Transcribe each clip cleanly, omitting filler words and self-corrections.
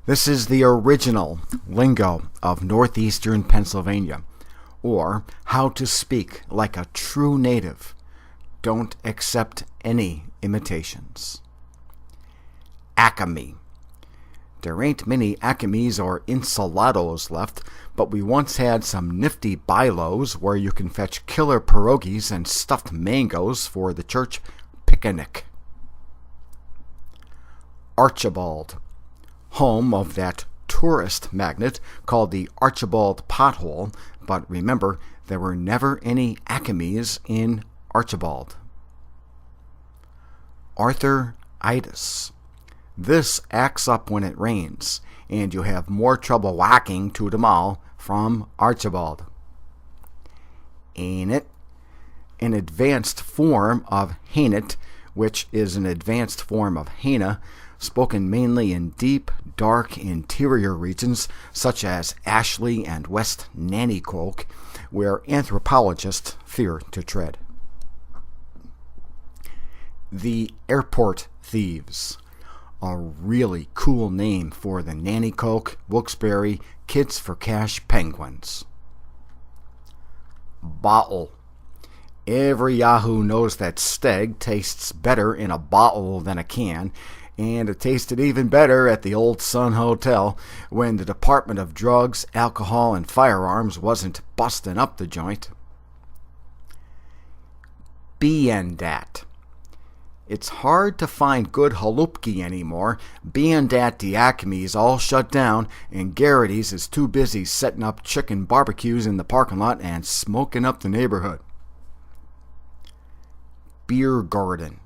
This is the original Lingo of Northeastern Pennsylvania, or how to speak like a true native. Don't accept any imitations. Acme. There ain't many Acames or Insulados left, but we once had some nifty bylaws where you can fetch killer pierogies and stuffed mangoes for the church picnic. Archibald. Home of that tourist magnet called the Archibald Pothole, but remember, there were never any Acames in Archibald. Arthur-itis. This acts up when it rains, and you have more trouble walking to the mall from Archibald. Ain't it? An advanced form of hain't, which is an advanced form of Haina, spoken mainly in deep, dark interior regions such as Ashley and West Nanticoke, where anthropologists fear to tread. The Airport Thieves. A really cool name for the Nanticoke, Wilkes-Barre Kids for Cash Penguins. Bottle. Every Yahoo knows that Steg tastes better in a bottle than a can, and it tasted even better at the Old Sun Hotel when the Department of Drugs, Alcohol, and Firearms wasn't busting up the joint. Being dat. It's hard to find good halupki anymore, being that the Acme's all shut down and Garrity's is too busy setting up chicken barbecues in the parking lot and smoking up the neighborhood. Beer garden,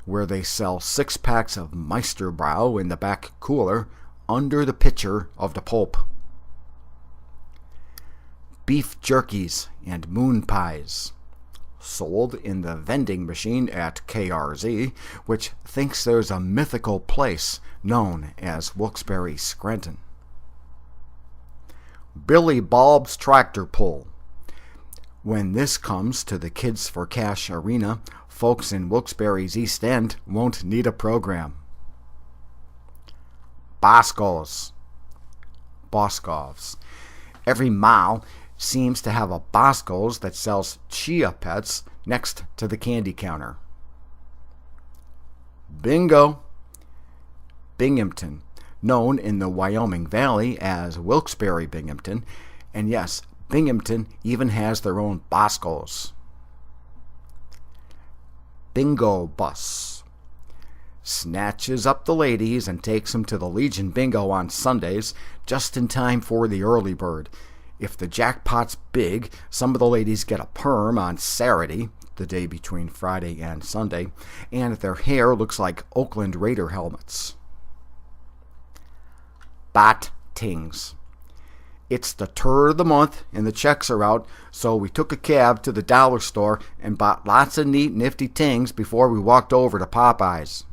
where they sell 6-packs of Meisterbrau in the back cooler under the pitcher of the Pope. Beef jerkies and moon pies, sold in the vending machine at KRZ, which thinks there's a mythical place known as Wilkes-Barre Scranton. Billy Bob's tractor pull. When this comes to the Kids for Cash arena, folks in Wilkes-Barre's East End won't need a program. Boscos. Boscovs. Every mall seems to have a Boscos that sells chia pets next to the candy counter. Bingo. Binghamton, known in the Wyoming Valley as Wilkes-Barre Binghamton, and yes, Binghamton even has their own Boscos. Bingo bus. Snatches up the ladies and takes them to the Legion Bingo on Sundays, just in time for the early bird. If the jackpot's big, some of the ladies get a perm on Saturday, the day between Friday and Sunday, and their hair looks like Oakland Raider helmets. Bat tings. It's the turd of the month and the checks are out, so we took a cab to the dollar store and bought lots of neat, nifty tings before we walked over to Popeye's.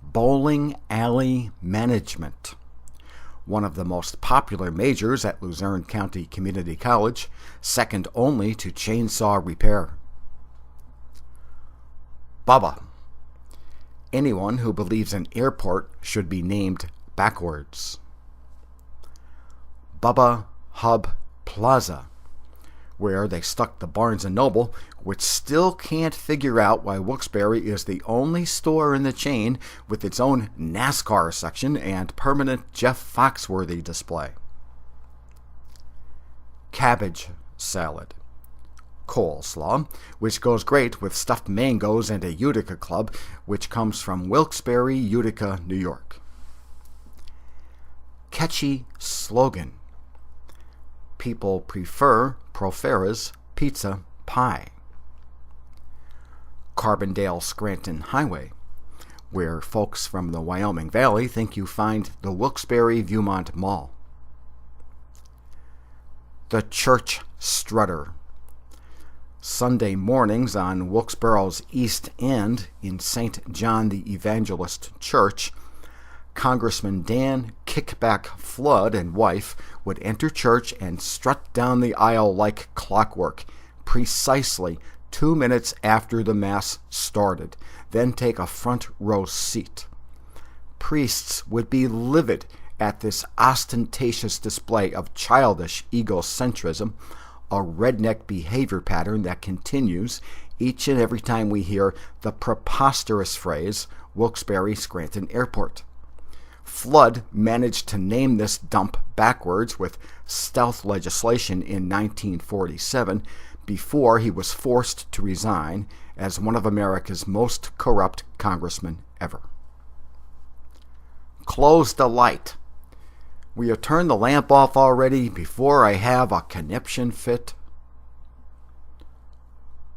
Bowling alley management. One of the most popular majors at Luzerne County Community College, second only to chainsaw repair. Bubba. Anyone who believes an airport should be named backwards. Bubba Hub Plaza, where they stuck the Barnes & Noble, which still can't figure out why Wilkes-Barre is the only store in the chain with its own NASCAR section and permanent Jeff Foxworthy display. Cabbage salad. Coleslaw, which goes great with stuffed mangoes and a Utica club, which comes from Wilkes-Barre, Utica, New York. Catchy slogan. People prefer Profera's pizza pie. Carbondale Scranton Highway, where folks from the Wyoming Valley think you find the Wilkes-Barre Viewmont Mall. The Church Strutter. Sunday mornings on Wilkes-Barre's East End in St. John the Evangelist Church, Congressman Dan Kickback Flood and wife would enter church and strut down the aisle like clockwork, precisely 2 minutes after the Mass started, then take a front row seat. priests would be livid at this ostentatious display of childish egocentrism, a redneck behavior pattern that continues each and every time we hear the preposterous phrase, Wilkes-Barre Scranton Airport. Flood managed to name this dump backwards with stealth legislation in 1947 before he was forced to resign as one of America's most corrupt congressmen ever. Close the light. Will you turn the lamp off already before I have a conniption fit?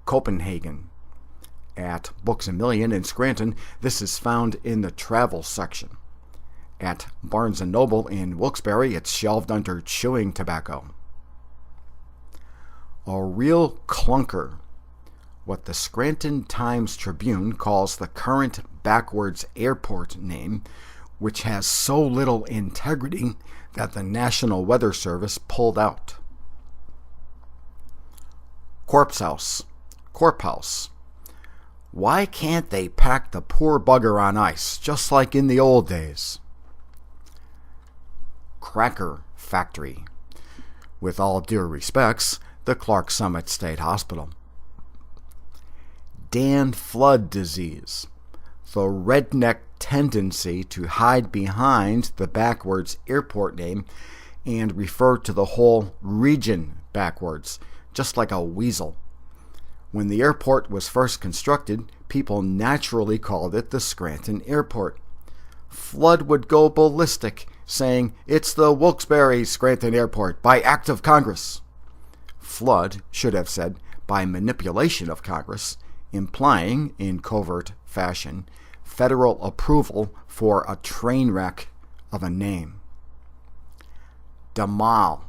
Copenhagen. At Books A Million in Scranton, this is found in the travel section. At Barnes & Noble in Wilkes-Barre, it's shelved under chewing tobacco. A real clunker. What the Scranton Times-Tribune calls the current backwards airport name, which has so little integrity that the National Weather Service pulled out. Corpse House. Corp House. Why can't they pack the poor bugger on ice, just like in the old days? Cracker Factory. With all due respects, the Clark Summit State Hospital. Dan Flood disease. The redneck tendency to hide behind the backwards airport name and refer to the whole region backwards, just like a weasel. When the airport was first constructed, people naturally called it the Scranton Airport. Flood would go ballistic, saying, "It's the Wilkes-Barre Scranton Airport by act of Congress." Flood should have said, "by manipulation of Congress," implying, in covert fashion, federal approval for a train wreck of a name. Mall.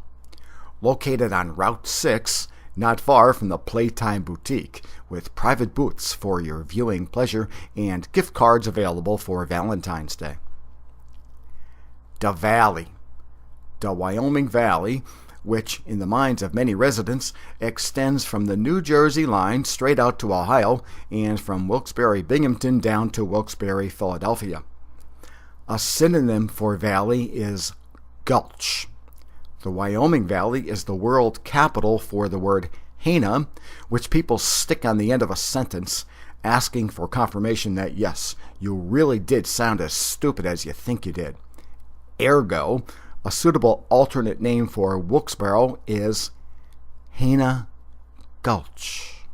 Located on Route 6, not far from the Playtime Boutique, with private booths for your viewing pleasure and gift cards available for Valentine's Day. Valley. The Wyoming Valley, which, in the minds of many residents, extends from the New Jersey line straight out to Ohio and from Wilkes-Barre-Binghamton down to Wilkes-Barre-Philadelphia. A synonym for valley is gulch. The Wyoming Valley is the world capital for the word Hena, which people stick on the end of a sentence, asking for confirmation that, yes, you really did sound as stupid as you think you did. Ergo, a suitable alternate name for Wilkes-Barre is Hena Gulch.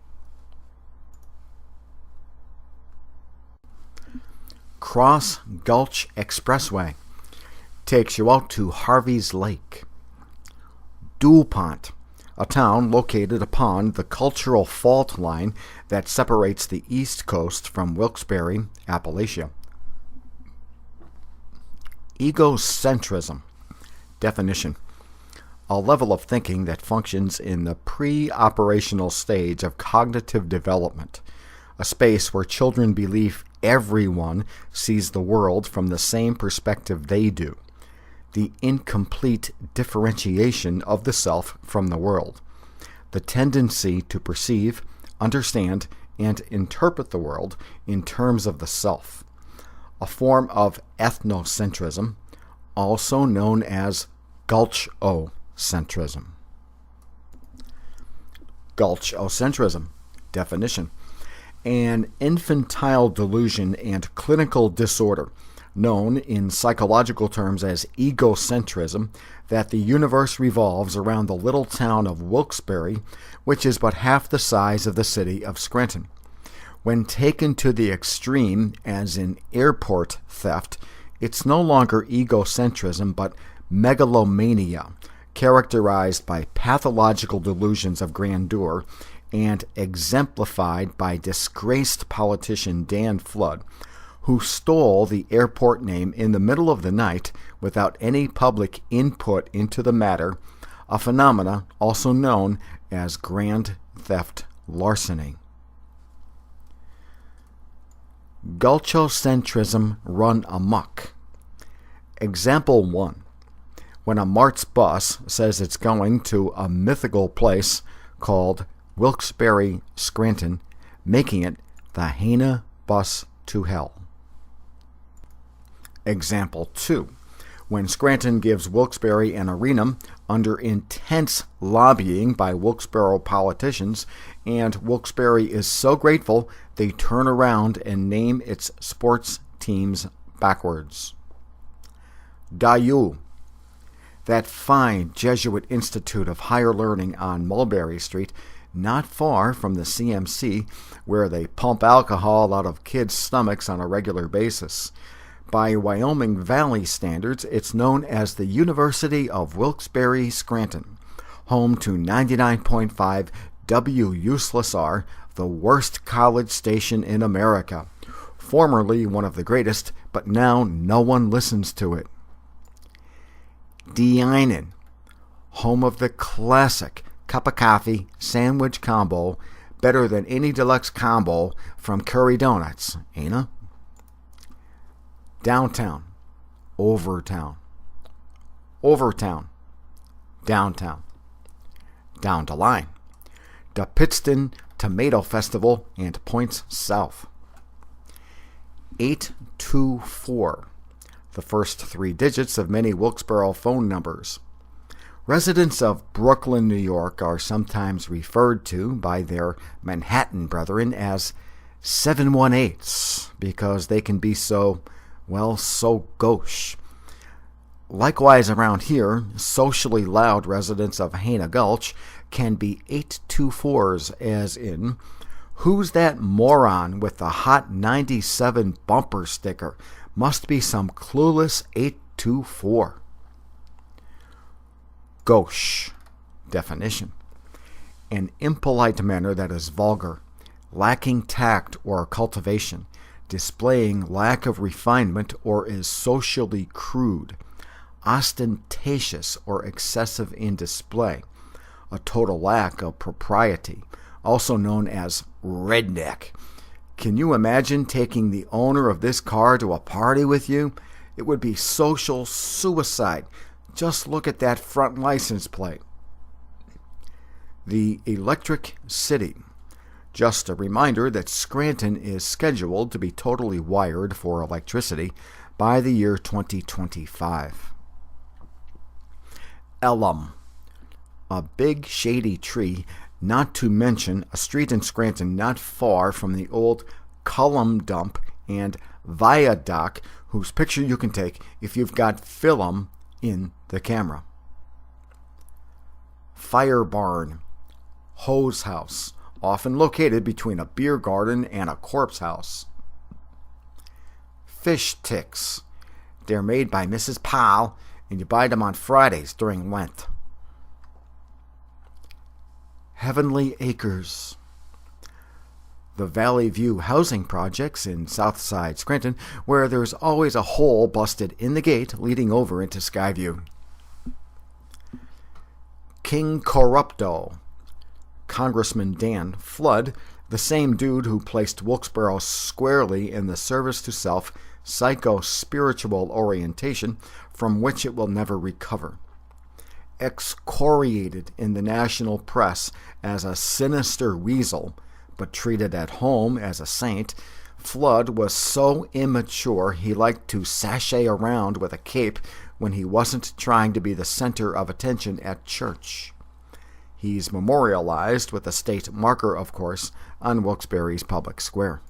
Cross Gulch Expressway takes you out to Harvey's Lake. DuPont, a town located upon the cultural fault line that separates the East Coast from Wilkes-Barre, Appalachia. Egocentrism. Definition: a level of thinking that functions in the pre-operational stage of cognitive development, a space where children believe everyone sees the world from the same perspective they do, the incomplete differentiation of the self from the world, the tendency to perceive, understand, and interpret the world in terms of the self, a form of ethnocentrism, also known as gulchocentrism. Gulchocentrism. Definition: an infantile delusion and clinical disorder, known in psychological terms as egocentrism, that the universe revolves around the little town of Wilkes-Barre, which is but half the size of the city of Scranton. When taken to the extreme, as in airport theft, it's no longer egocentrism but megalomania, characterized by pathological delusions of grandeur and exemplified by disgraced politician Dan Flood, who stole the airport name in the middle of the night without any public input into the matter, a phenomena also known as grand theft larceny. Gulchocentrism run amok. Example 1. When a Mart's bus says it's going to a mythical place called Wilkes-Barre Scranton, making it the Hena bus to hell. Example 2. When Scranton gives Wilkes-Barre an arena under intense lobbying by Wilkes-Barre politicians, and Wilkes-Barre is so grateful they turn around and name its sports teams backwards. Dayou, that fine Jesuit Institute of Higher Learning on Mulberry Street, not far from the CMC, where they pump alcohol out of kids' stomachs on a regular basis. By Wyoming Valley standards, it's known as the University of Wilkes-Barre Scranton, home to 99.5 WUSLR, the worst college station in America, formerly one of the greatest, but now no one listens to it. Deinen, home of the classic cup of coffee sandwich combo, better than any deluxe combo from Curry Donuts, ain't it? Downtown, Overtown, Overtown, Downtown, Down the Line, the Pittston Tomato Festival and points south. 824, the first 3 digits of many Wilkes-Barre phone numbers. Residents of Brooklyn, New York are sometimes referred to by their Manhattan brethren as 718s because they can be so gauche. Likewise around here, socially loud residents of Hana Gulch can be 824s, as in, who's that moron with the Hot 97 bumper sticker? Must be some clueless 824. Gauche. Definition. An impolite manner that is vulgar, lacking tact or cultivation, displaying lack of refinement or is socially crude, ostentatious or excessive in display, a total lack of propriety, also known as redneck. Can you imagine taking the owner of this car to a party with you? It would be social suicide. Just look at that front license plate. The Electric City. Just a reminder that Scranton is scheduled to be totally wired for electricity by the year 2025. Elm, a big shady tree, not to mention a street in Scranton not far from the old Cullum dump and viaduct, whose picture you can take if you've got film in the camera. Fire barn, hose house, often located between a beer garden and a corpse house. Fish ticks. They're made by Mrs. Powell, and you buy them on Fridays during Lent. Heavenly Acres. The Valley View housing projects in Southside Scranton, where there's always a hole busted in the gate leading over into Skyview. King Corrupto. Congressman Dan Flood, the same dude who placed Wilkes-Barre squarely in the service-to-self psycho-spiritual orientation from which it will never recover. Excoriated in the national press as a sinister weasel, but treated at home as a saint, Flood was so immature he liked to sashay around with a cape when he wasn't trying to be the center of attention at church. He's memorialized with a state marker, of course, on Wilkes-Barre's public square.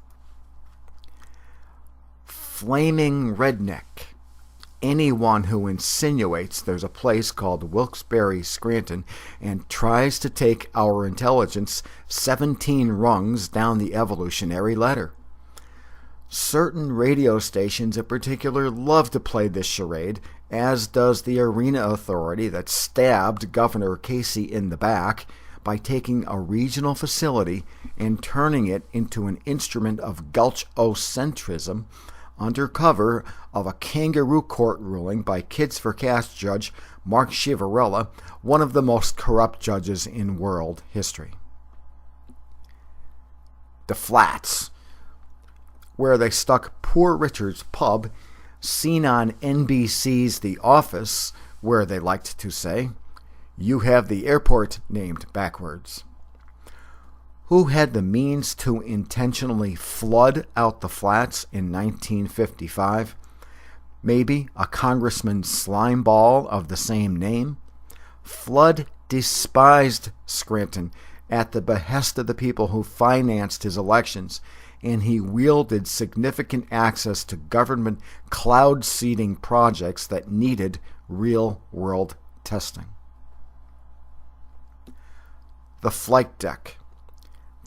Flaming redneck. Anyone who insinuates there's a place called Wilkes-Barre Scranton and tries to take our intelligence 17 rungs down the evolutionary ladder. Certain radio stations in particular love to play this charade, as does the Arena Authority that stabbed Governor Casey in the back by taking a regional facility and turning it into an instrument of gulch-ocentrism under cover of a kangaroo court ruling by Kids for Cash judge Mark Chivarella, one of the most corrupt judges in world history. The Flats, where they stuck Poor Richard's pub, seen on NBC's The Office, where they liked to say, "You have the airport named backwards." Who had the means to intentionally flood out the flats in 1955? Maybe a congressman's slime ball of the same name? Flood despised Scranton at the behest of the people who financed his elections, and he wielded significant access to government cloud seeding projects that needed real-world testing. The flight deck,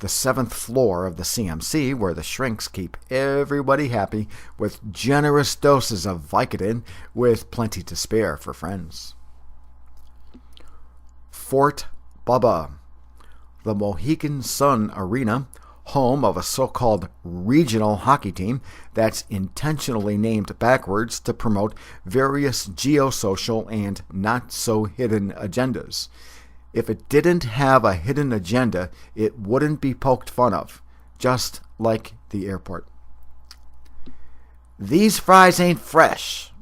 the 7th floor of the CMC, where the shrinks keep everybody happy with generous doses of Vicodin with plenty to spare for friends. Fort Bubba, the Mohegan Sun Arena, home of a so-called regional hockey team that's intentionally named backwards to promote various geosocial and not-so-hidden agendas. If it didn't have a hidden agenda, it wouldn't be poked fun of, just like the airport. These fries ain't fresh,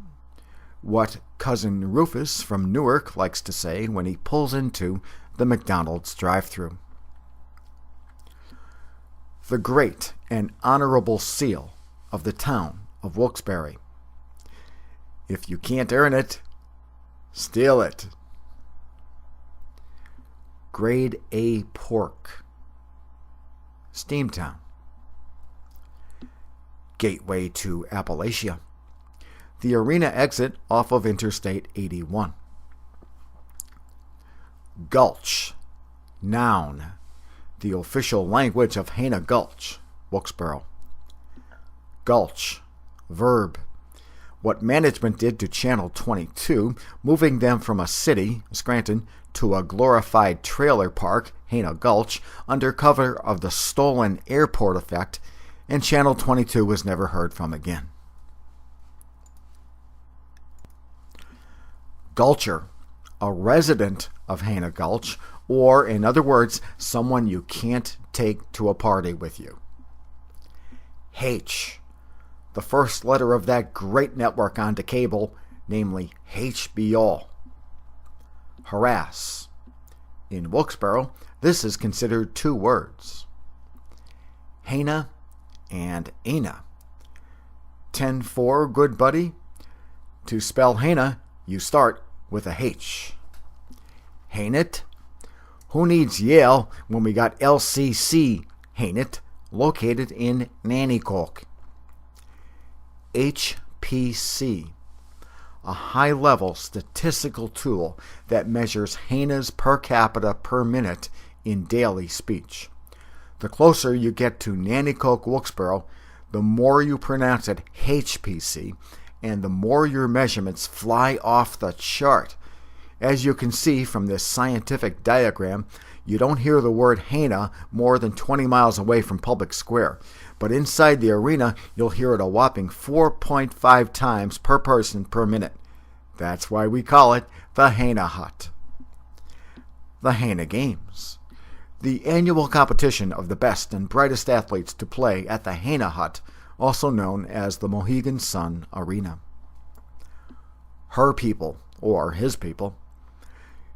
what Cousin Rufus from Newark likes to say when he pulls into the McDonald's drive-thru. The great and honorable seal of the town of Wilkes-Barre. If you can't earn it, steal it. Grade A pork. Steamtown. Gateway to Appalachia. The arena exit off of Interstate 81. Gulch. Noun. The official language of Hana Gulch, Wilkes-Barre. Gulch. Verb. What management did to Channel 22, moving them from a city, Scranton, to a glorified trailer park, Hana Gulch, under cover of the stolen airport effect, and Channel 22 was never heard from again. Gulcher, a resident of Hana Gulch, or in other words, someone you can't take to a party with you. H, the first letter of that great network onto cable, namely HBO. Harass. In Wilkes-Barre, this is considered 2 words. Hana and Ana. 10-4, good buddy. To spell Hana, you start with a H. Hain't it? Who needs Yale when we got LCC, hain't it, located in Nanticoke? HPC, a high-level statistical tool that measures Hana's per capita per minute in daily speech. The closer you get to Nanticoke, Wilkes-Barre, the more you pronounce it HPC, and the more your measurements fly off the chart. As you can see from this scientific diagram, you don't hear the word Hana more than 20 miles away from Public Square, but inside the arena, you'll hear it a whopping 4.5 times per person per minute. That's why we call it the Hana Hut. The Hana Games, the annual competition of the best and brightest athletes to play at the Hana Hut, also known as the Mohegan Sun Arena. Her people, or his people.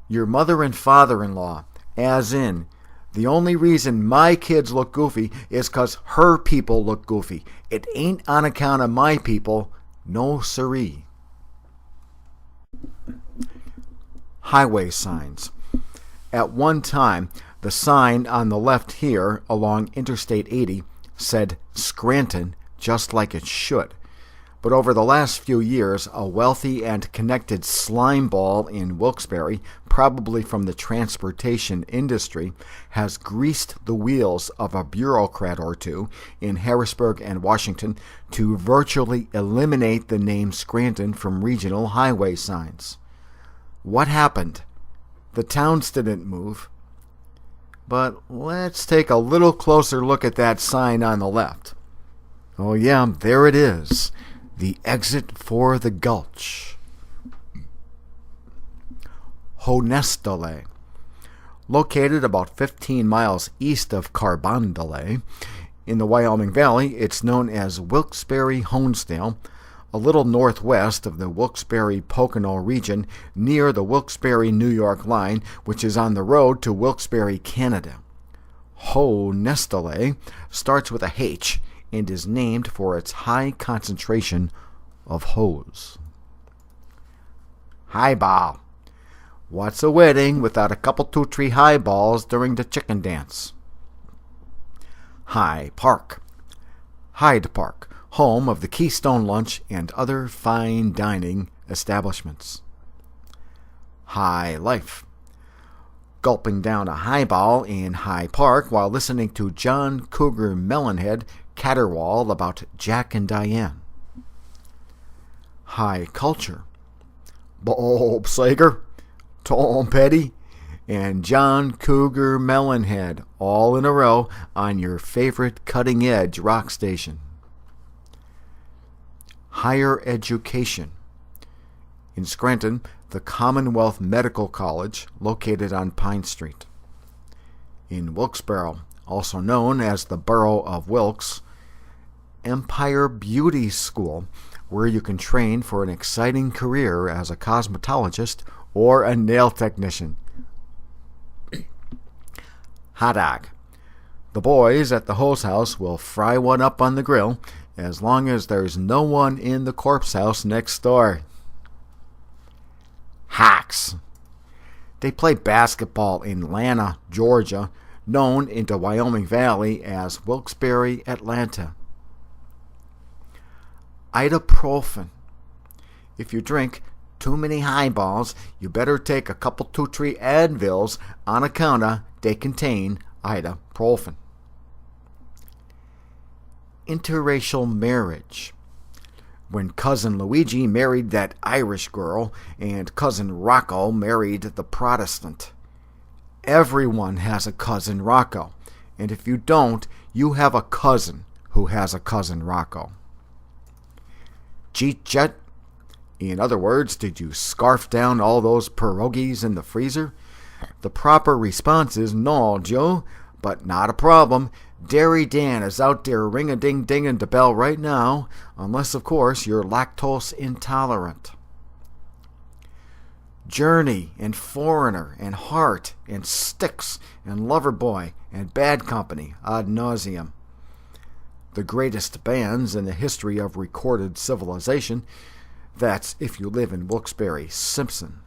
Your mother and father-in-law, as in, the only reason my kids look goofy is 'cause her people look goofy. It ain't on account of my people, no siree. Highway signs. At one time, the sign on the left here along Interstate 80 said Scranton, just like it should. But over the last few years, a wealthy and connected slime ball in Wilkes-Barre, probably from the transportation industry, has greased the wheels of a bureaucrat or two in Harrisburg and Washington to virtually eliminate the name Scranton from regional highway signs. What happened? The towns didn't move. But let's take a little closer look at that sign on the left. Oh yeah, there it is. The exit for the Gulch. Honestale. Located about 15 miles east of Carbondale, in the Wyoming Valley, it's known as Wilkes-Barre-Honesdale, a little northwest of the Wilkes-Barre-Pocono region near the Wilkes-Barre-New York line, which is on the road to Wilkes-Barre, Canada. Honestale starts with a H and is named for its high concentration of hose. Highball. What's a wedding without a couple 2-3 highballs during the chicken dance? High Park. Hyde Park, home of the Keystone Lunch and other fine dining establishments. High Life. Gulping down a highball in High Park while listening to John Cougar Melonhead caterwaul about Jack and Diane. High Culture. Bob Sager, Tom Petty, and John Cougar Melonhead all in a row on your favorite cutting-edge rock station. Higher Education. In Scranton, the Commonwealth Medical College, located on Pine Street. In Wilkes-Barre, also known as the Borough of Wilkes, Empire Beauty School, where you can train for an exciting career as a cosmetologist or a nail technician. Hot dog. The boys at the hose house will fry one up on the grill as long as there's no one in the corpse house next door. Hawks. They play basketball in Atlanta, Georgia, known in the Wyoming Valley as Wilkes-Barre, Atlanta. Ibuprofen. If you drink too many highballs, you better take a couple 2-3 Advils on account of they contain ibuprofen. Interracial marriage. When Cousin Luigi married that Irish girl and Cousin Rocco married the Protestant. Everyone has a Cousin Rocco, and if you don't, you have a cousin who has a Cousin Rocco. Cheat jet. In other words, did you scarf down all those pierogies in the freezer? The proper response is no, Joe, but not a problem. Dairy Dan is out there ring-a-ding-dinging the bell right now, unless, of course, you're lactose intolerant. Journey and Foreigner and Heart and Styx and Loverboy and Bad Company ad nauseum. The greatest bands in the history of recorded civilization. That's if you live in Wilkes-Barre, Simpson.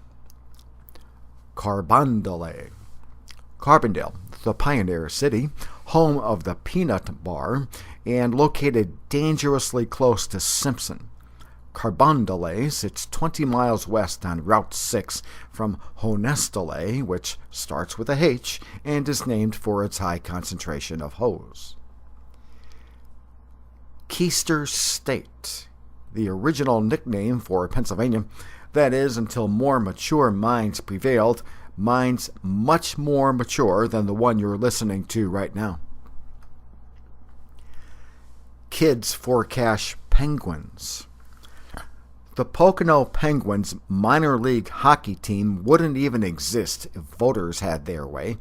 Carbondale. Carbondale, the pioneer city, home of the Peanut Bar, and located dangerously close to Simpson. Carbondale sits 20 miles west on Route 6 from Honestale, which starts with a H and is named for its high concentration of hose. Keister State, the original nickname for Pennsylvania, that is, until more mature minds prevailed, minds much more mature than the one you're listening to right now. Kids for Cash Penguins. The Pocono Penguins minor league hockey team wouldn't even exist if voters had their way.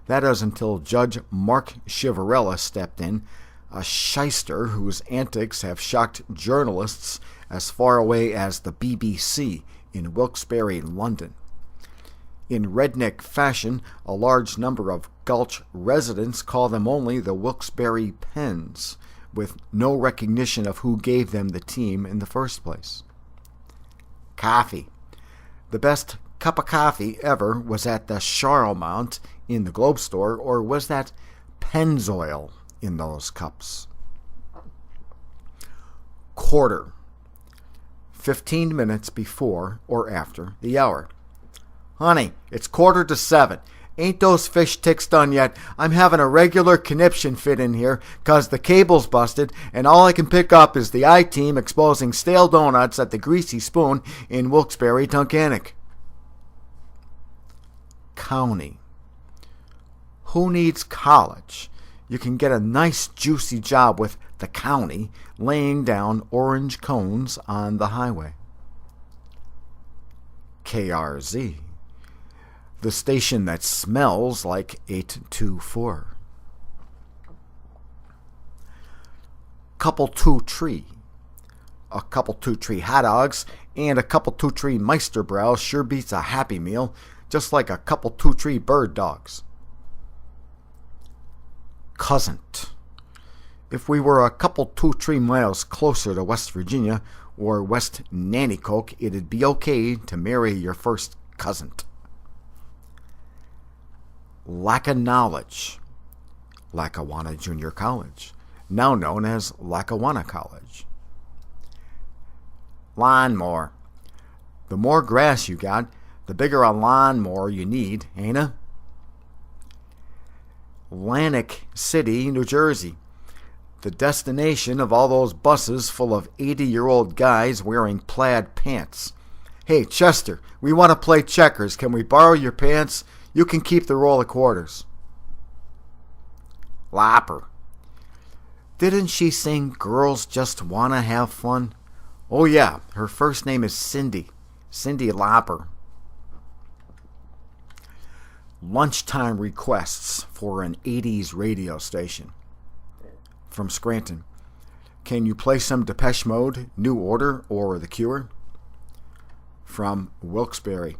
That is until Judge Mark Chivarella stepped in, a shyster whose antics have shocked journalists as far away as the BBC in Wilkes-Barre, London. In redneck fashion, a large number of Gulch residents call them only the Wilkes-Barre Pens, with no recognition of who gave them the team in the first place. Coffee. The best cup of coffee ever was at the Charlemont in the Globe store, or was that Pennzoil in those cups? Quarter. 15 minutes before or after the hour. Honey, it's 6:45. Ain't those fish ticks done yet? I'm having a regular conniption fit in here 'cause the cable's busted and all I can pick up is the I-Team exposing stale donuts at the Greasy Spoon in Wilkes-Barre, Tunkhannock. County. Who needs college? You can get a nice juicy job with the county laying down orange cones on the highway. KRZ. The station that smells like 824. Couple 2-3. A couple 2-3 hot dogs and a couple 2-3 Meisterbrows sure beats a Happy Meal, just like a couple 2-3 bird dogs. Cousin. If we were a couple 2-3 miles closer to West Virginia, or West Nanticoke, it'd be okay to marry your first cousin. Lack of knowledge. Lackawanna Junior College, now known as Lackawanna College. Lawnmower. The more grass you got, the bigger a lawnmower you need, ain't it? Atlantic City, New Jersey. The destination of all those buses full of 80-year-old guys wearing plaid pants. Hey, Chester, we want to play checkers. Can we borrow your pants? You can keep the roll of quarters. Lopper. Didn't she sing Girls Just Wanna Have Fun? Oh yeah, her first name is Cindy. Cindy Lauper. Lunchtime requests for an 80s radio station. From Scranton. Can you play some Depeche Mode, New Order, or The Cure? From Wilkes-Barre.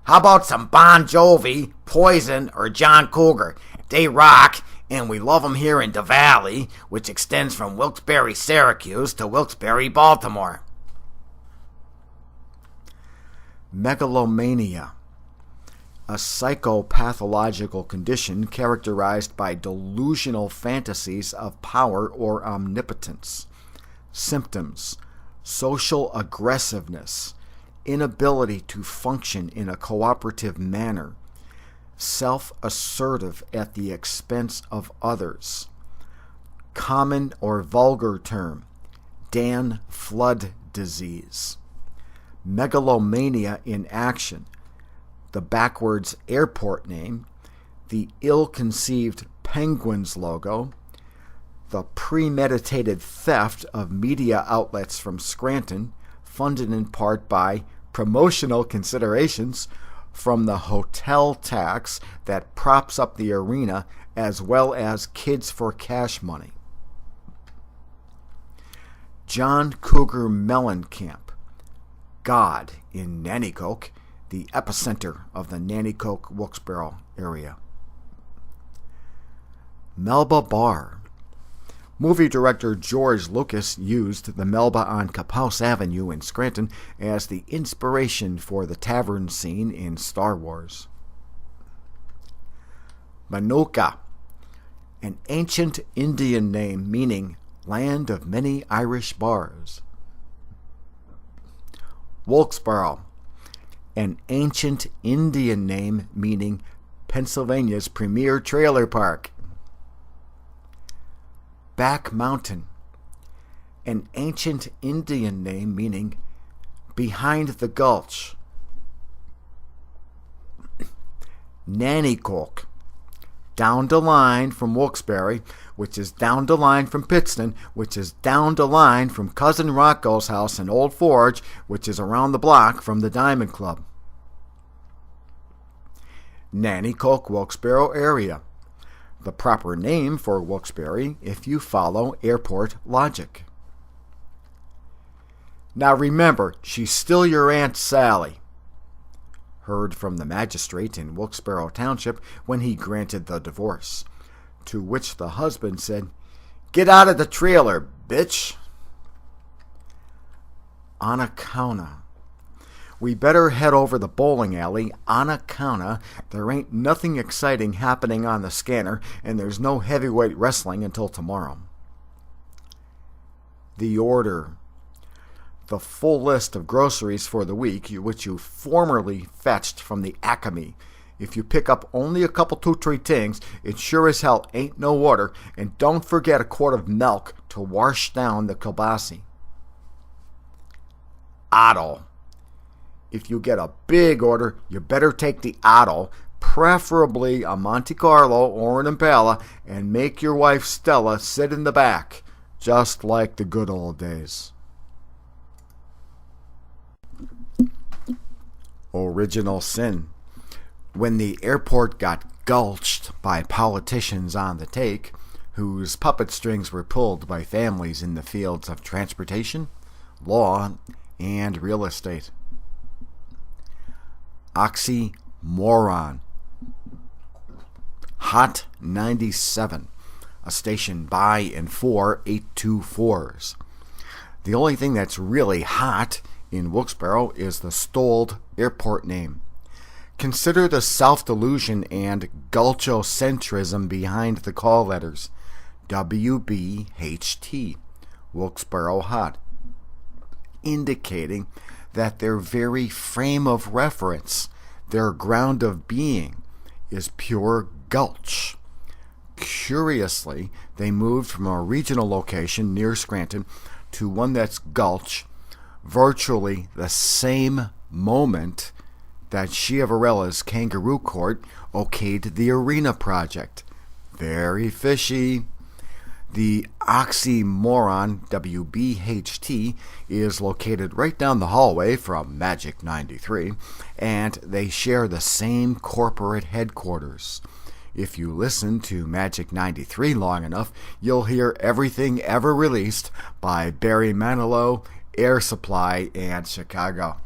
How about some Bon Jovi, Poison, or John Cougar? They rock, and we love them here in the Valley, which extends from Wilkes-Barre, Syracuse to Wilkes-Barre, Baltimore. Megalomania. A psychopathological condition characterized by delusional fantasies of power or omnipotence. Symptoms: social aggressiveness, inability to function in a cooperative manner, self-assertive at the expense of others. Common or vulgar term: Dan Flood disease. Megalomania in action: the backwards airport name, the ill-conceived Penguins logo, the premeditated theft of media outlets from Scranton, funded in part by promotional considerations from the hotel tax that props up the arena, as well as Kids for Cash money. John Cougar Mellencamp. God in Nanticoke, the epicenter of the Nanticoke, Wilkes-Barre area. Melba Bar. Movie director George Lucas used the Melba on Caphouse Avenue in Scranton as the inspiration for the tavern scene in Star Wars. Manuka. An ancient Indian name meaning land of many Irish bars. Wilkes-Barre. An ancient Indian name meaning Pennsylvania's premier trailer park. Back Mountain. An ancient Indian name meaning behind the gulch. Nanticoke. Down the line from Wilkes-Barre, which is down the line from Pittston, which is down the line from Cousin Rocco's house in Old Forge, which is around the block from the Diamond Club. Nanticoke, Wilkes-Barre area. The proper name for Wilkes-Barre if you follow airport logic. Now remember, she's still your Aunt Sally. Heard from the magistrate in Wilkes-Barre Township when he granted the divorce, to which the husband said, "Get out of the trailer, bitch." Anaconda. We better head over the bowling alley, Anaconda. There ain't nothing exciting happening on the scanner, and there's no heavyweight wrestling until tomorrow. The order. The full list of groceries for the week, which you formerly fetched from the Acme. If you pick up only a couple 2-3 things, it sure as hell ain't no order, and don't forget a quart of milk to wash down the kielbasa. Otto. If you get a big order, you better take the Otto, preferably a Monte Carlo or an Impala, and make your wife Stella sit in the back, just like the good old days. Original sin. When the airport got gulched by politicians on the take, whose puppet strings were pulled by families in the fields of transportation, law, and real estate. Oxymoron. Hot 97, a station by and for 824s. The only thing that's really hot in Wilkes-Barre is the Stolled airport name. Consider the self-delusion and gulchocentrism behind the call letters. WBHT, Wilkes-Barre Hot, indicating that their very frame of reference, their ground of being, is pure gulch. Curiously, they moved from a regional location near Scranton to one that's gulch virtually the same moment that Schiavarella's Kangaroo Court okayed the Arena project. Very fishy. The oxymoron WBHT is located right down the hallway from Magic 93, and they share the same corporate headquarters. If you listen to Magic 93 long enough, you'll hear everything ever released by Barry Manilow, Air Supply, and Chicago.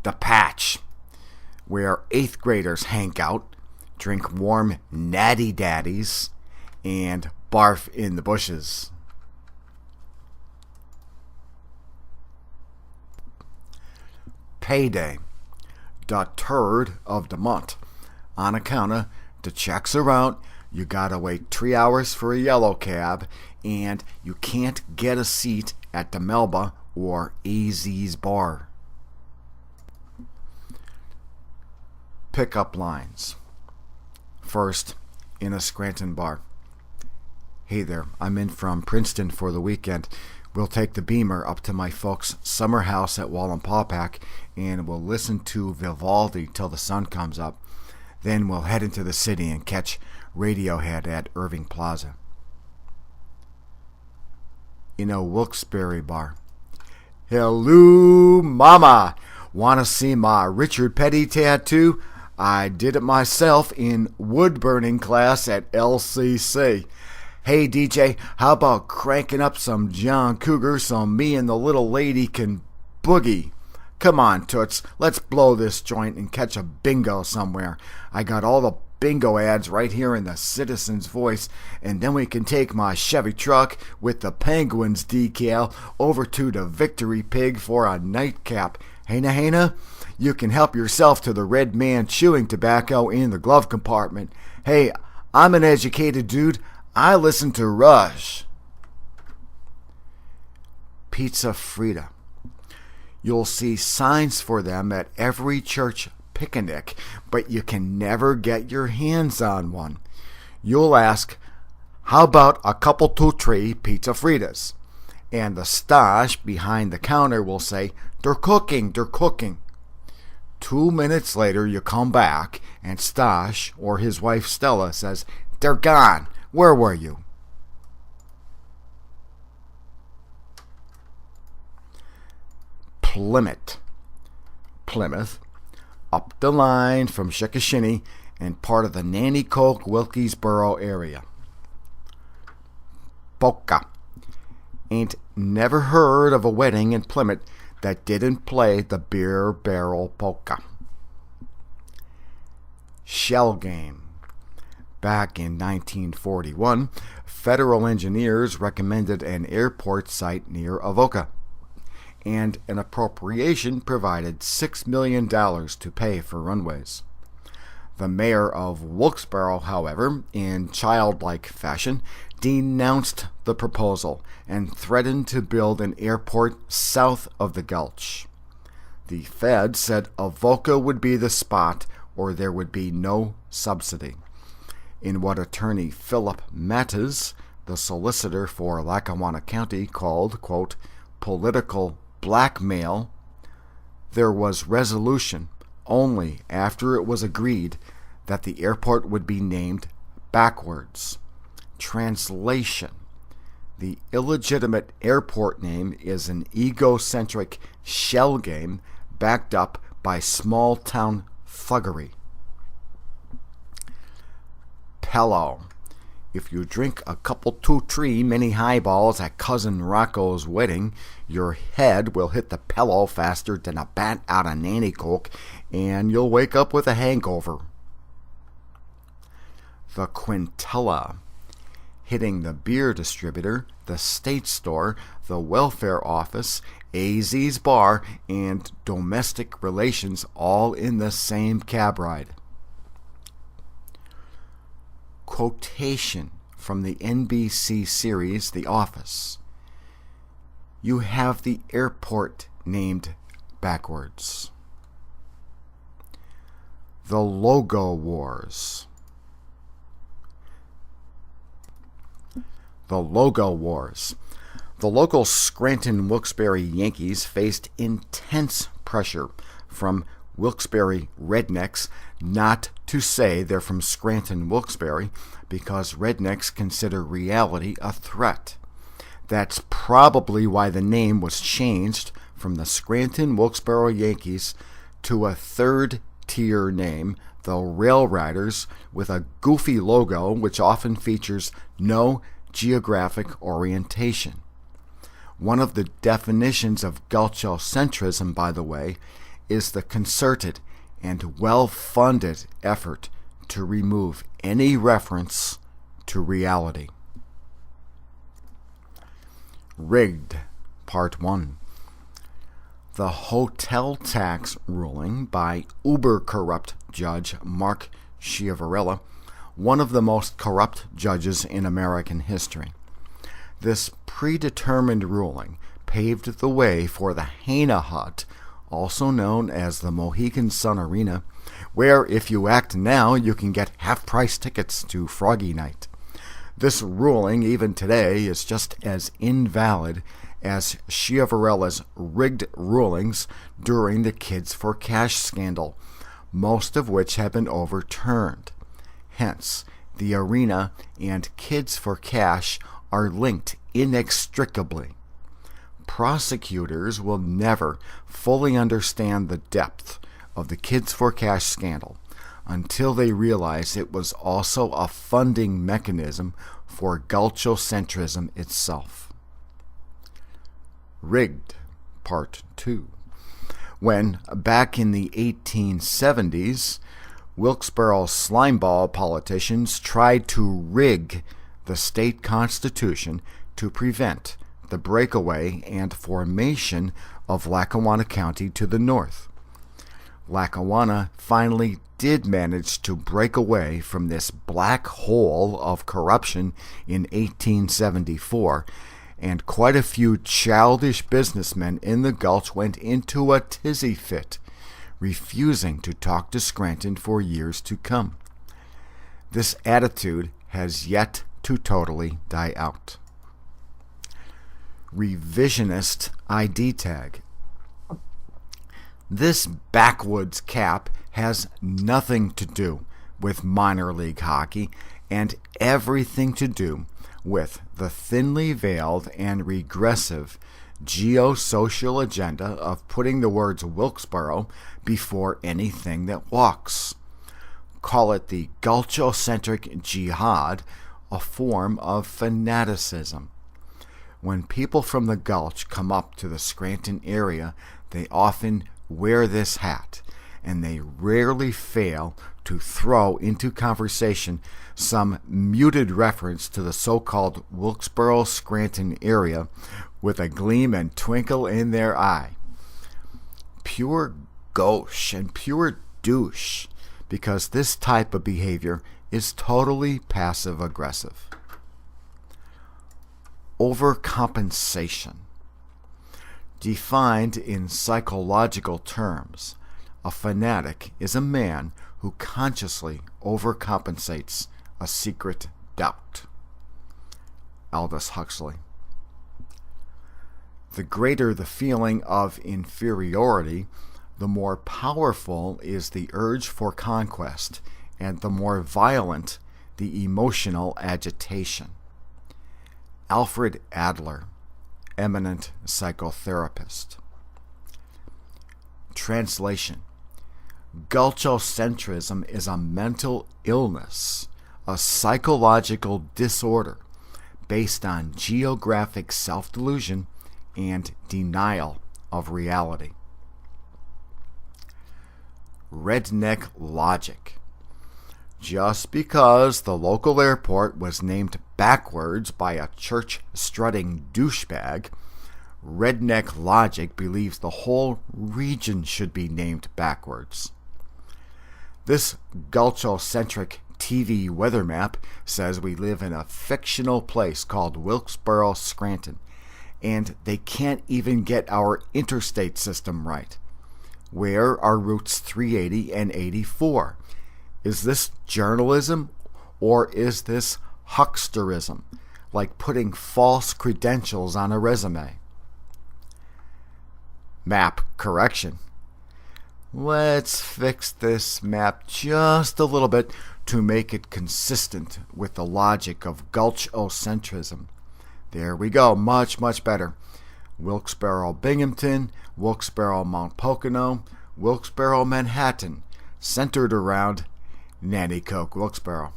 The Patch, where 8th graders hang out, drink warm natty daddies, and barf in the bushes. Payday, the third of the month. On account of the checks are out, you gotta wait 3 hours for a yellow cab, and you can't get a seat at the Melba or AZ's bar. Pickup lines. First, in a Scranton bar. Hey there, I'm in from Princeton for the weekend. We'll take the Beamer up to my folks' summer house at Wallenpaupack, and we'll listen to Vivaldi till the sun comes up. Then we'll head into the city and catch Radiohead at Irving Plaza. In a Wilkes-Barre bar. Hello, mama! Wanna see my Richard Petty tattoo? I did it myself in wood burning class at LCC. Hey DJ, how about cranking up some John Cougar so me and the little lady can boogie? Come on, Toots, let's blow this joint and catch a bingo somewhere. I got all the bingo ads right here in the Citizen's Voice, and then we can take my Chevy truck with the Penguins decal over to the Victory Pig for a nightcap. Hena, you can help yourself to the red man chewing tobacco in the glove compartment. Hey, I'm an educated dude. I listen to Rush. Pizza Frita. You'll see signs for them at every church picnic, but you can never get your hands on one. You'll ask, how about a couple 2-3 pizza fritas? And the stash behind the counter will say, they're cooking. 2 minutes later, you come back, and Stash, or his wife Stella, says, they're gone. Where were you? Plymouth, up the line from Chickashinny and part of the Nanticoke, Wilkes-Barre area. Polka. Ain't never heard of a wedding in Plymouth that didn't play the beer barrel polka. Shell game. Back in 1941, federal engineers recommended an airport site near Avoca, and an appropriation provided $6 million to pay for runways. The mayor of Wilkes-Barre, however, in childlike fashion, denounced the proposal and threatened to build an airport south of the Gulch. The Fed said Avoca would be the spot or there would be no subsidy. In what attorney Philip Mattes, the solicitor for Lackawanna County, called, quote, political blackmail, there was resolution only after it was agreed that the airport would be named backwards. Translation: the illegitimate airport name is an egocentric shell game backed up by small-town thuggery. Pillow. If you drink a couple 2-3 mini highballs at Cousin Rocco's wedding, your head will hit the pillow faster than a bat out of Nanticoke, and you'll wake up with a hangover. The Quintella. hitting the beer distributor, the state store, the welfare office, AZ's bar, and domestic relations all in the same cab ride. Quotation from the NBC series The Office. You have the airport named backwards. The Logo Wars. The Logo Wars. The local Scranton Wilkes-Barre Yankees faced intense pressure from Wilkes-Barre rednecks not to say they're from Scranton, Wilkes-Barre, because rednecks consider reality a threat. That's probably why the name was changed from the Scranton Wilkes-Barre Yankees to a third-tier name, the Rail Riders, with a goofy logo which often features no geographic orientation. One of the definitions of gulchocentrism, by the way, is the concerted and well-funded effort to remove any reference to reality. Rigged, Part 1. The hotel tax ruling by uber-corrupt Judge Mark Schiavarella, one of the most corrupt judges in American history. This predetermined ruling paved the way for the Hana Hut, also known as the Mohegan Sun Arena, where if you act now, you can get half-price tickets to Froggy Night. This ruling, even today, is just as invalid as Schiavarella's rigged rulings during the Kids for Cash scandal, most of which have been overturned. Hence, the arena and Kids for Cash are linked inextricably. Prosecutors will never fully understand the depth of the Kids for Cash scandal until they realize it was also a funding mechanism for gulchocentrism itself. Rigged, Part 2. When, back in the 1870s, Wilkes-Barre slimeball politicians tried to rig the state constitution to prevent the breakaway and formation of Lackawanna County to the north. Lackawanna finally did manage to break away from this black hole of corruption in 1874, and quite a few childish businessmen in the Gulch went into a tizzy fit, refusing to talk to Scranton for years to come. This attitude has yet to totally die out. Revisionist ID tag. This backwoods cap has nothing to do with minor league hockey and everything to do with the thinly veiled and regressive geosocial agenda of putting the words Wilkes-Barre before anything that walks. Call it the gulchocentric jihad, a form of fanaticism. When people from the Gulch come up to the Scranton area, they often wear this hat, and they rarely fail to throw into conversation some muted reference to the so-called Wilkes-Barre-Scranton area with a gleam and twinkle in their eye. Pure gauche and pure douche, because this type of behavior is totally passive-aggressive. Overcompensation. Defined in psychological terms, a fanatic is a man who consciously overcompensates a secret doubt. Aldous Huxley. The greater the feeling of inferiority, the more powerful is the urge for conquest, and the more violent the emotional agitation. Alfred Adler, eminent psychotherapist. Translation. Gulchocentrism is a mental illness, a psychological disorder based on geographic self-delusion and denial of reality. Redneck logic. Just because the local airport was named backwards by a church-strutting douchebag, redneck logic believes the whole region should be named backwards. This Gulcho-centric TV weather map says we live in a fictional place called Wilkes-Barre, Scranton, and they can't even get our interstate system right. Where are routes 380 and 84? Is this journalism or is this hucksterism, like putting false credentials on a resume? Map correction. Let's fix this map just a little bit to make it consistent with the logic of Gulchocentrism. There we go, much, much better. Wilkes-Barre, Binghamton, Wilkes-Barre, Mount Pocono, Wilkes-Barre, Manhattan, centered around Nanticoke, Wilkes-Barre.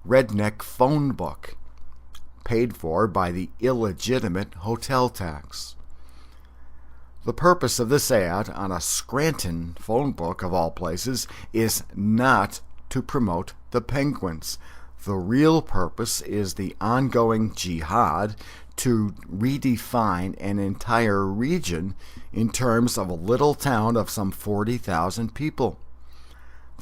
Redneck phone book, paid for by the illegitimate hotel tax. The purpose of this ad on a Scranton phone book, of all places, is not to promote the Penguins. The real purpose is the ongoing jihad to redefine an entire region in terms of a little town of some 40,000 people.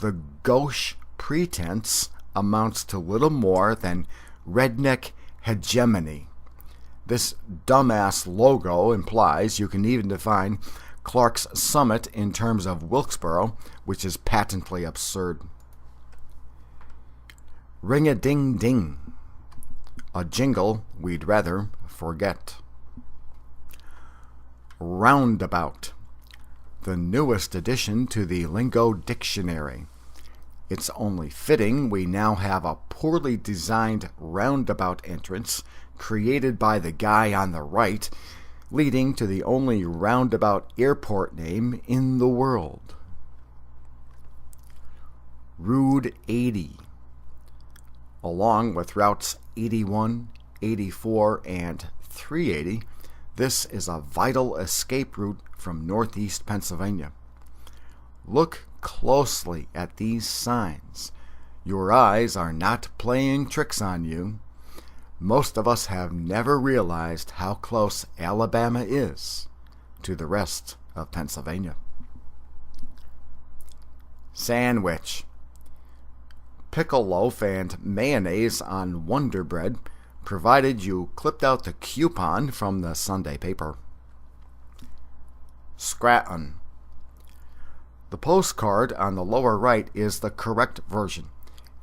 The gauche pretense amounts to little more than redneck hegemony. This dumbass logo implies you can even define Clark's Summit in terms of Wilkes-Barre, which is patently absurd. Ring-a-ding-ding, a jingle we'd rather forget. Roundabout, the newest addition to the Lingo dictionary. It's only fitting we now have a poorly designed roundabout entrance created by the guy on the right, leading to the only roundabout airport name in the world. Route 80. Along with routes 81, 84, and 380, this is a vital escape route from Northeast Pennsylvania. Look closely at these signs. Your eyes are not playing tricks on you. Most of us have never realized how close Alabama is to the rest of Pennsylvania. Sandwich. Pickle loaf and mayonnaise on Wonder Bread, provided you clipped out the coupon from the Sunday paper. Scranton. The postcard on the lower right is the correct version,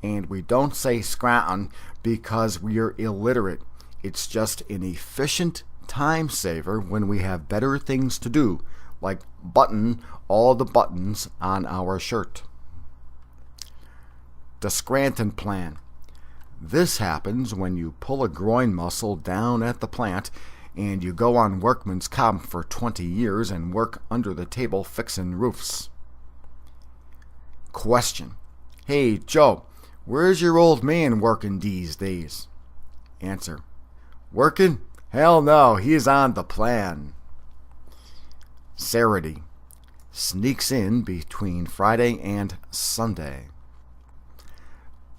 and we don't say Scranton because we're illiterate. It's just an efficient time saver when we have better things to do, like button all the buttons on our shirt. The Scranton Plan. This happens when you pull a groin muscle down at the plant and you go on workman's comp for 20 years and work under the table fixing roofs. Question. Hey, Joe, where's your old man working these days? Answer. Working? Hell no, he's on the plan. Saturday. Sneaks in between Friday and Sunday.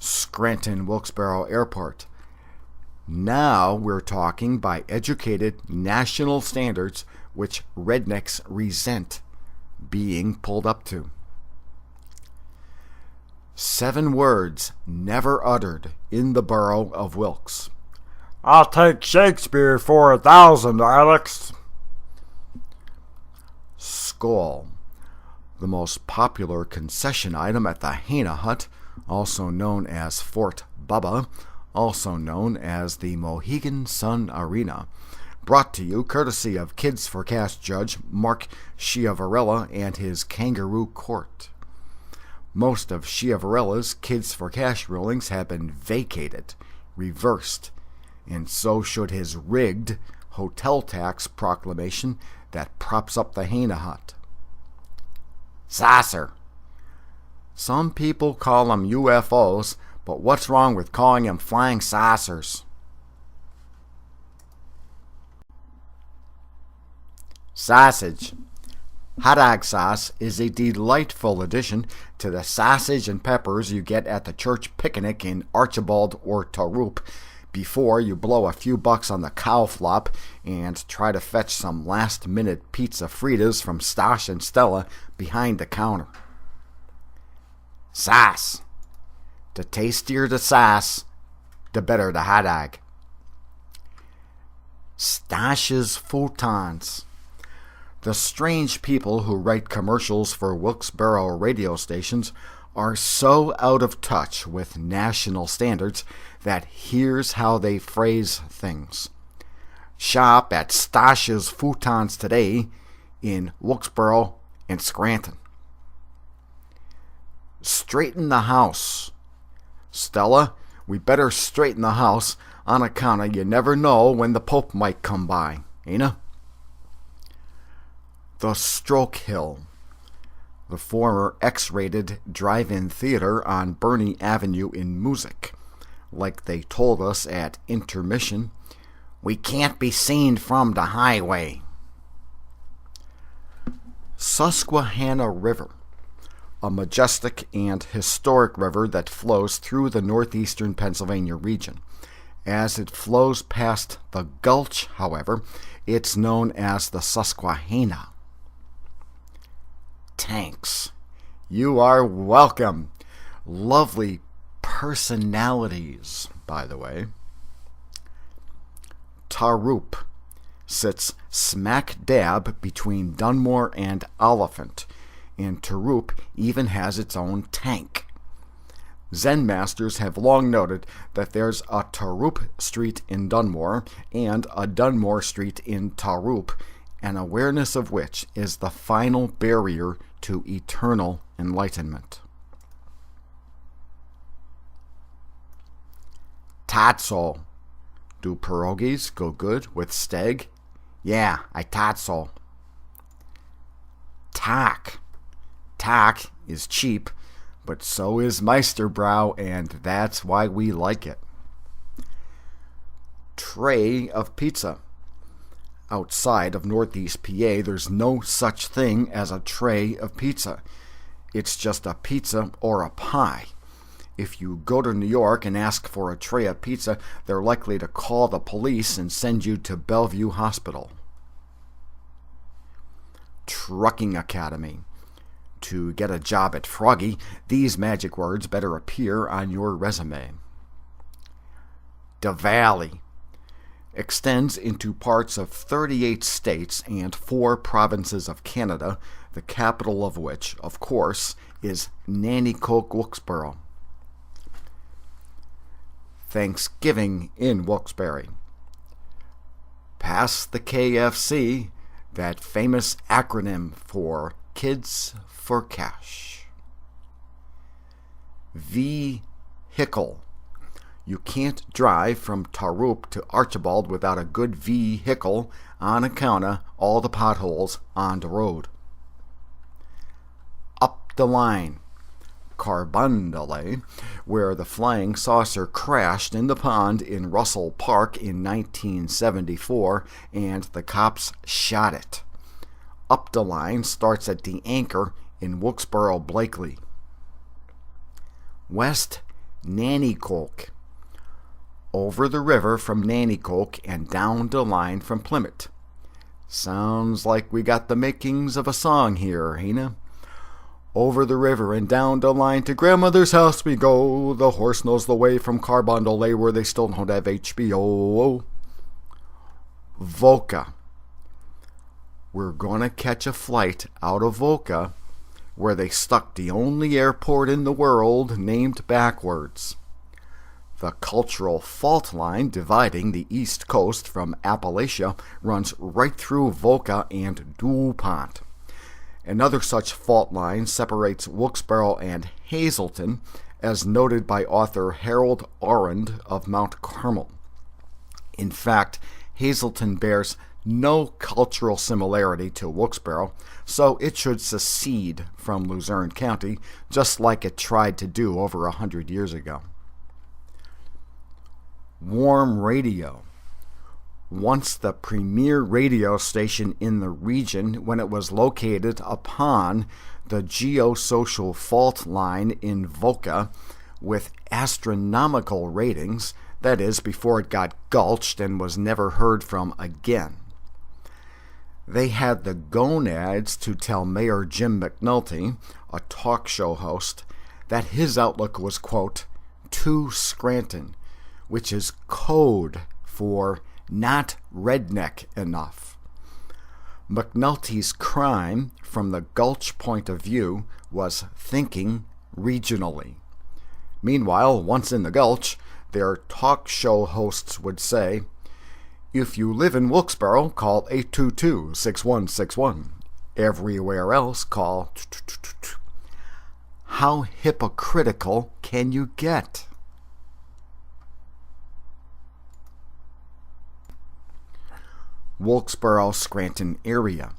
Scranton Wilkes-Barre Airport. Now we're talking by educated national standards which rednecks resent being pulled up to. 7 words never uttered in the borough of Wilkes. I'll take Shakespeare for 1,000, Alex. Skull. The most popular concession item at the Hana Hut, also known as Fort Bubba, also known as the Mohegan Sun Arena, brought to you courtesy of Kids for Cash judge Mark Schiavarella and his Kangaroo Court. Most of Schiavarella's Kids for Cash rulings have been vacated, reversed, and so should his rigged hotel tax proclamation that props up the Hana Hut. Saucer. Some people call them UFOs, but what's wrong with calling them flying saucers? Sausage. Hot dog sauce is a delightful addition to the sausage and peppers you get at the church picnic in Archibald or Tarup before you blow a few bucks on the cow flop and try to fetch some last-minute pizza fritas from Stash and Stella behind the counter. Sauce. The tastier the sauce, the better the hot dog. Stash's futons. The strange people who write commercials for Wilkes-Barre radio stations are so out of touch with national standards that here's how they phrase things. Shop at Stash's Futons today in Wilkes-Barre and Scranton. Straighten the house. Stella, we better straighten the house on account of you never know when the Pope might come by, ain't ya? The Stroke Hill, the former X-rated drive-in theater on Burney Avenue in Moosic. Like they told us at intermission, we can't be seen from the highway. Susquehanna River, a majestic and historic river that flows through the northeastern Pennsylvania region. As it flows past the Gulch, however, it's known as the Susquehanna. Tanks. You are welcome. Lovely personalities, by the way. Tarup sits smack dab between Dunmore and Oliphant, and Tarup even has its own tank. Zen masters have long noted that there's a Tarup Street in Dunmore and a Dunmore Street in Tarup, an awareness of which is the final barrier to eternal enlightenment. Tatso. Do pierogies go good with steg? Yeah, I thought so. Tack. Tack is cheap, but so is Meisterbrow, and that's why we like it. Tray of pizza. Outside of Northeast PA, there's no such thing as a tray of pizza. It's just a pizza or a pie. If you go to New York and ask for a tray of pizza, they're likely to call the police and send you to Bellevue Hospital. Trucking Academy. To get a job at Froggy, these magic words better appear on your resume. The Valley extends into parts of 38 states and 4 provinces of Canada, the capital of which, of course, is Nanticoke, Wilkes-Barre. Thanksgiving in Wilkes-Barre. Pass the KFC, that famous acronym for Kids for Cash. Vehicle. You can't drive from Tarup to Archibald without a good vehicle on account of all the potholes on the road. Up the line. Carbondale, where the flying saucer crashed in the pond in Russell Park in 1974 and the cops shot it. Up the line starts at the Anchor in Wilkes-Barre, Blakely. West Nanticoke. Over the river from Nanticoke and down the line from Plymouth. Sounds like we got the makings of a song here, ain't it? Over the river and down the line to grandmother's house we go. The horse knows the way from Carbondale where they still don't have HBO. Voca. We're gonna catch a flight out of Voca where they stuck the only airport in the world named backwards. The cultural fault line dividing the East Coast from Appalachia runs right through Voca and DuPont. Another such fault line separates Wilkes-Barre and Hazleton, as noted by author Harold Arend of Mount Carmel. In fact, Hazleton bears no cultural similarity to Wilkes-Barre, so it should secede from Luzerne County, just like it tried to do over 100 years ago. Warm radio. once the premier radio station in the region when it was located upon the geosocial fault line in Volca with astronomical ratings, that is, before it got gulched and was never heard from again. They had the gonads to tell Mayor Jim McNulty, a talk show host, that his outlook was, quote, too Scranton, which is code for not redneck enough. McNulty's crime, from the Gulch point of view, was thinking regionally. Meanwhile, once in the Gulch, their talk show hosts would say, if you live in Wilkes-Barre, call 822-6161. Everywhere else, call... How hypocritical can you get? Wilkes-Barre-Scranton area.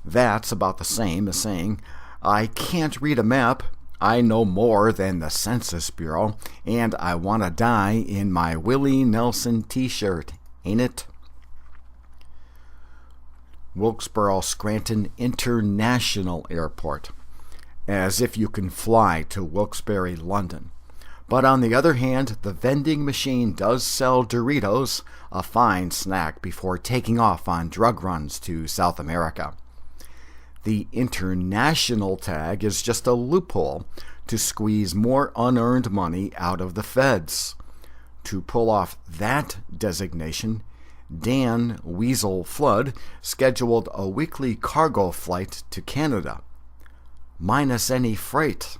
That's about the same as saying, I can't read a map, I know more than the Census Bureau, and I want to die in my Willie Nelson t-shirt, ain't it? Wilkes-Barre-Scranton International Airport. As if you can fly to Wilkes-Barre, London. But on the other hand, the vending machine does sell Doritos, a fine snack before taking off on drug runs to South America. The international tag is just a loophole to squeeze more unearned money out of the feds. To pull off that designation, Dan Weasel Flood scheduled a weekly cargo flight to Canada, minus any freight.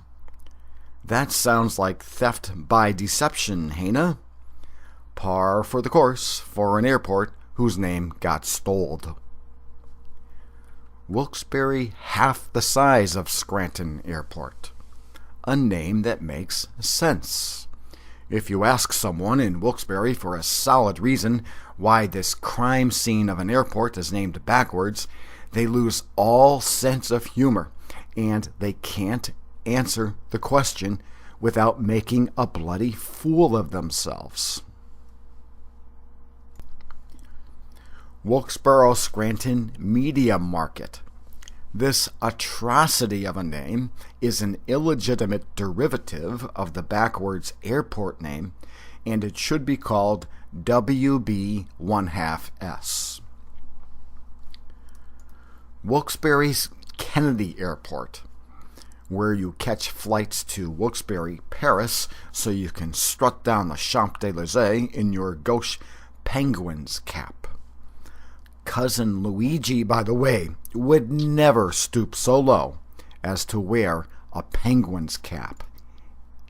That sounds like theft by deception, Hana. Par for the course for an airport whose name got stoled. Wilkes-Barre half the size of Scranton Airport. A name that makes sense. If you ask someone in Wilkes-Barre for a solid reason why this crime scene of an airport is named backwards, they lose all sense of humor, and they can't answer the question without making a bloody fool of themselves. Wilkes-Barre-Scranton Media Market. This atrocity of a name is an illegitimate derivative of the backwards airport name, and it should be called WB-1/2S. Wilkes-Barre's Kennedy Airport, where you catch flights to Wilkes-Barre, Paris, so you can strut down the Champs-Élysées in your gauche Penguins cap. Cousin Luigi, by the way, would never stoop so low as to wear a Penguins cap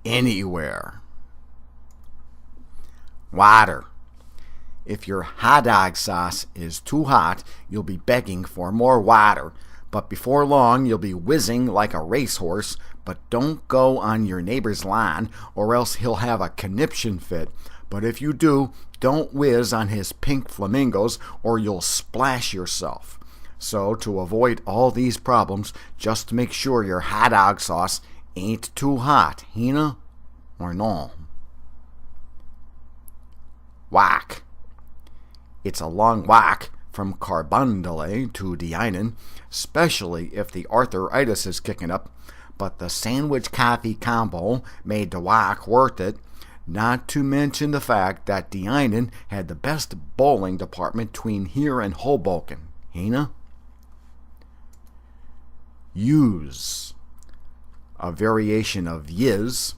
anywhere. Water. If your hot dog sauce is too hot, you'll be begging for more water, but before long you'll be whizzing like a racehorse. But don't go on your neighbor's lawn, or else he'll have a conniption fit. But if you do, don't whiz on his pink flamingos, or you'll splash yourself. So to avoid all these problems, just make sure your hot dog sauce ain't too hot, Hina, or no. Walk. It's a long walk from Carbondale to Dinan, especially if the arthritis is kicking up, but the sandwich coffee combo made the walk worth it, not to mention the fact that Dinan had the best bowling department between here and Hoboken. Hina? Use. A variation of yiz,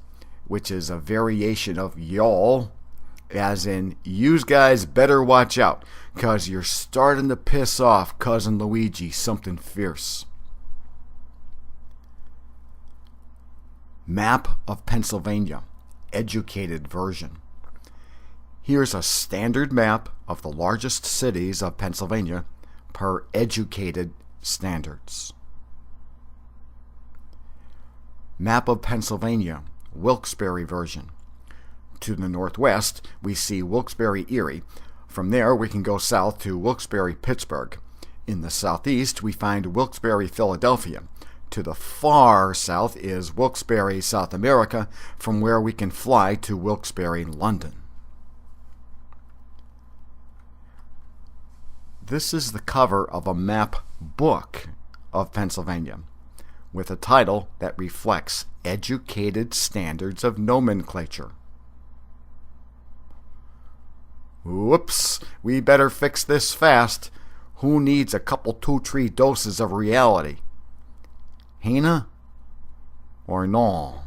which is a variation of y'all, as in, yous guys better watch out, 'cause you're starting to piss off Cousin Luigi something fierce. Map of Pennsylvania, educated version. Here's a standard map of the largest cities of Pennsylvania per educated standards. Map of Pennsylvania, Wilkes-Barre version. To the northwest, we see Wilkes-Barre, Erie. From there, we can go south to Wilkes-Barre, Pittsburgh. In the southeast, we find Wilkes-Barre, Philadelphia. To the far south is Wilkes-Barre, South America, from where we can fly to Wilkes-Barre, London. This is the cover of a map book of Pennsylvania with a title that reflects educated standards of nomenclature. Whoops, we better fix this fast. Who needs a couple 2-3 doses of reality? Hina or no?